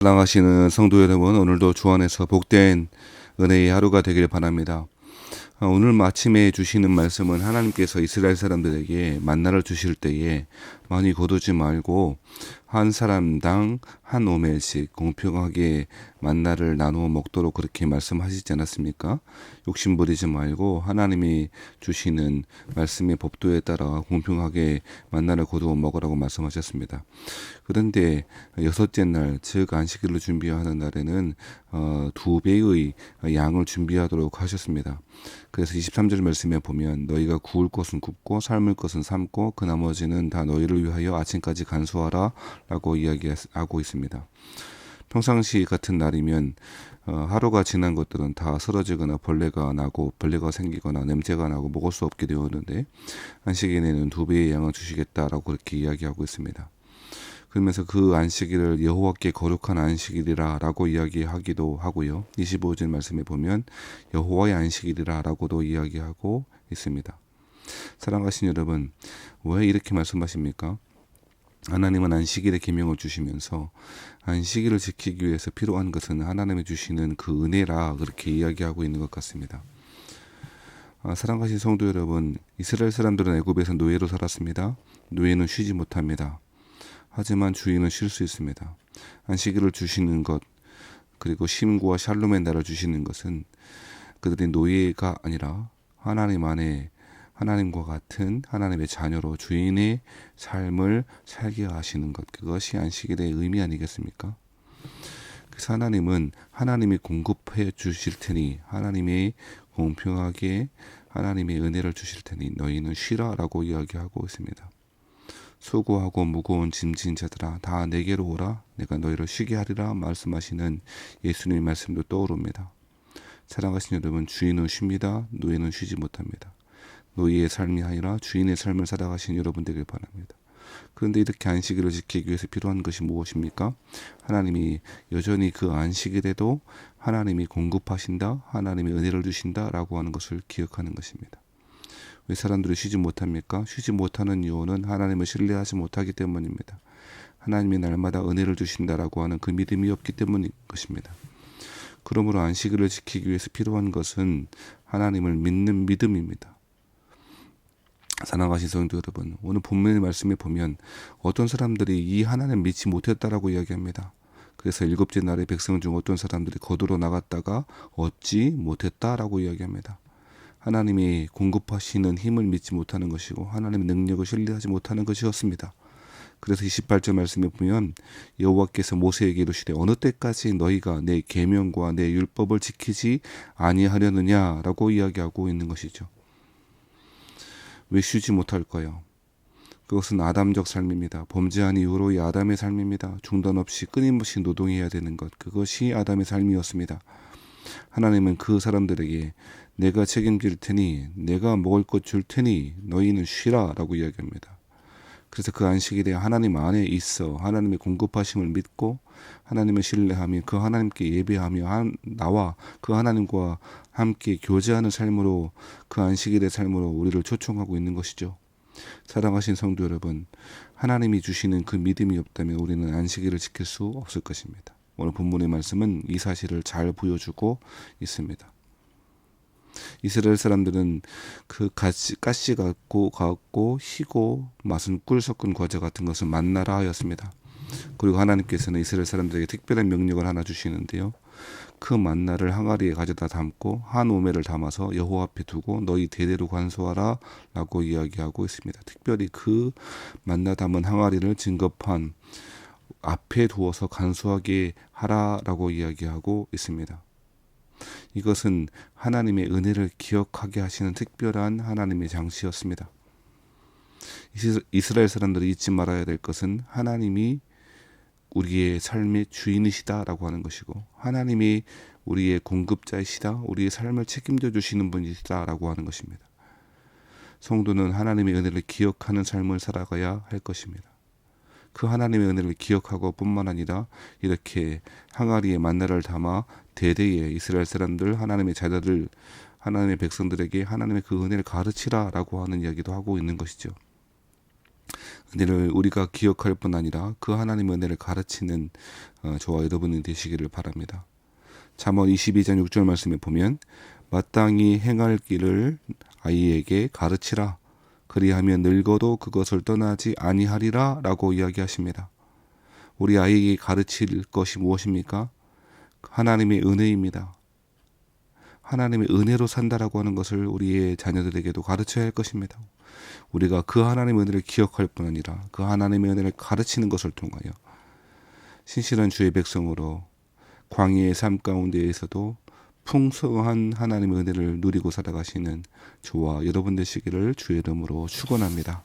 사랑하시는 성도 여러분, 오늘도 주 안에서 복된 은혜의 하루가 되길 바랍니다. 오늘 아침에 주시는 말씀은 하나님께서 이스라엘 사람들에게 만나를 주실 때에 많이 거두지 말고 한 사람당 한 오멜씩 공평하게 만나를 나누어 먹도록 그렇게 말씀하시지 않았습니까? 욕심 부리지 말고 하나님이 주시는 말씀의 법도에 따라 공평하게 만나를 거두어 먹으라고 말씀하셨습니다. 그런데 여섯째 날, 즉 안식일을 준비하는 날에는 2배의 양을 준비하도록 하셨습니다. 그래서 23절 말씀에 보면 너희가 구울 것은 굽고 삶을 것은 삶고 그 나머지는 다 너희를 위하여 아침까지 간수하라 라고 이야기하고 있습니다. 평상시 같은 날이면 하루가 지난 것들은 다 쓰러지거나 벌레가 나고 벌레가 생기거나 냄새가 나고 먹을 수 없게 되었는데 안식일에는 2배의 양을 주시겠다라고 그렇게 이야기하고 있습니다. 그러면서 그 안식일을 여호와께 거룩한 안식일이라 라고 이야기하기도 하고요. 25절 말씀에 보면 여호와의 안식일이라 라고도 이야기하고 있습니다. 사랑하신 여러분, 왜 이렇게 말씀하십니까? 하나님은 안식일의 계명을 주시면서 안식일을 지키기 위해서 필요한 것은 하나님이 주시는 그 은혜라 그렇게 이야기하고 있는 것 같습니다. 사랑하신 성도 여러분, 이스라엘 사람들은 애굽에서 노예로 살았습니다. 노예는 쉬지 못합니다. 하지만 주인은 쉴 수 있습니다. 안식일을 주시는 것, 그리고 쉼과 샬롬의 날을 주시는 것은 그들이 노예가 아니라 하나님 안에 하나님과 같은 하나님의 자녀로 주인의 삶을 살게 하시는 것, 그것이 안식일의 의미 아니겠습니까? 그래서 하나님은 하나님이 공급해 주실 테니 하나님이 공평하게 하나님의 은혜를 주실 테니 너희는 쉬라 라고 이야기하고 있습니다. 수고하고 무거운 짐진 자들아 다 내게로 오라 내가 너희를 쉬게 하리라 말씀하시는 예수님의 말씀도 떠오릅니다. 사랑하신 여러분, 주인은 쉽니다. 노예는 쉬지 못합니다. 노예의 삶이 아니라 주인의 삶을 살아가신 여러분 되길 바랍니다. 그런데 이렇게 안식일을 지키기 위해서 필요한 것이 무엇입니까? 하나님이 여전히 그 안식일에도 하나님이 공급하신다, 하나님이 은혜를 주신다 라고 하는 것을 기억하는 것입니다. 왜 사람들이 쉬지 못합니까? 쉬지 못하는 이유는 하나님을 신뢰하지 못하기 때문입니다. 하나님이 날마다 은혜를 주신다라고 하는 그 믿음이 없기 때문인 것입니다. 그러므로 안식일을 지키기 위해서 필요한 것은 하나님을 믿는 믿음입니다. 사랑하신 성도 여러분, 오늘 본문의 말씀에 보면 어떤 사람들이 이 하나님을 믿지 못했다라고 이야기합니다. 그래서 7째 날에 백성 중 어떤 사람들이 거두러 나갔다가 얻지 못했다라고 이야기합니다. 하나님이 공급하시는 힘을 믿지 못하는 것이고 하나님의 능력을 신뢰하지 못하는 것이었습니다. 그래서 28절 말씀에 보면 여호와께서 모세에게 이르시되 어느 때까지 너희가 내 계명과 내 율법을 지키지 아니하려느냐라고 이야기하고 있는 것이죠. 왜 쉬지 못할까요? 그것은 아담적 삶입니다. 범죄한 이후로의 아담의 삶입니다. 중단 없이 끊임없이 노동해야 되는 것, 그것이 아담의 삶이었습니다. 하나님은 그 사람들에게 내가 책임질 테니 내가 먹을 것 줄 테니 너희는 쉬라 라고 이야기합니다. 그래서 그 안식일에 하나님 안에 있어 하나님의 공급하심을 믿고 하나님을 신뢰하며 그 하나님께 예배하며 나와 그 하나님과 함께 교제하는 삶으로 그 안식일의 삶으로 우리를 초청하고 있는 것이죠. 사랑하신 성도 여러분, 하나님이 주시는 그 믿음이 없다면 우리는 안식일을 지킬 수 없을 것입니다. 오늘 본문의 말씀은 이 사실을 잘 보여주고 있습니다. 이스라엘 사람들은 그 가시 갖고 희고 맛은 꿀 섞은 과자 같은 것을 만나라 하였습니다. 그리고 하나님께서는 이스라엘 사람들에게 특별한 명령을 하나 주시는데요. 그 만나를 항아리에 가져다 담고 한 오멜을 담아서 여호와 앞에 두고 너희 대대로 간수하라 라고 이야기하고 있습니다. 특별히 그 만나 담은 항아리를 증거판 앞에 두어서 간수하게 하라라고 이야기하고 있습니다. 이것은 하나님의 은혜를 기억하게 하시는 특별한 하나님의 장치였습니다. 이스라엘 사람들이 잊지 말아야 될 것은 하나님이 우리의 삶의 주인이시다라고 하는 것이고 하나님이 우리의 공급자이시다, 우리의 삶을 책임져 주시는 분이시다라고 하는 것입니다. 성도는 하나님의 은혜를 기억하는 삶을 살아가야 할 것입니다. 그 하나님의 은혜를 기억하고 뿐만 아니라 이렇게 항아리에 만나를 담아 대대에 이스라엘 사람들, 하나님의 자녀들, 하나님의 백성들에게 하나님의 그 은혜를 가르치라라고 하는 이야기도 하고 있는 것이죠. 은혜를 우리가 기억할 뿐 아니라 그 하나님의 은혜를 가르치는 저와 여러분이 되시기를 바랍니다. 잠언 22장 6절 말씀에 보면 마땅히 행할 길을 아이에게 가르치라. 그리하면 늙어도 그것을 떠나지 아니하리라 라고 이야기하십니다. 우리 아이에게 가르칠 것이 무엇입니까? 하나님의 은혜입니다. 하나님의 은혜로 산다라고 하는 것을 우리의 자녀들에게도 가르쳐야 할 것입니다. 우리가 그 하나님의 은혜를 기억할 뿐 아니라 그 하나님의 은혜를 가르치는 것을 통하여 신실한 주의 백성으로 광야의 삶 가운데에서도 풍성한 하나님의 은혜를 누리고 살아가시는 저와 여러분 되시기를 주의 이름으로 축원합니다.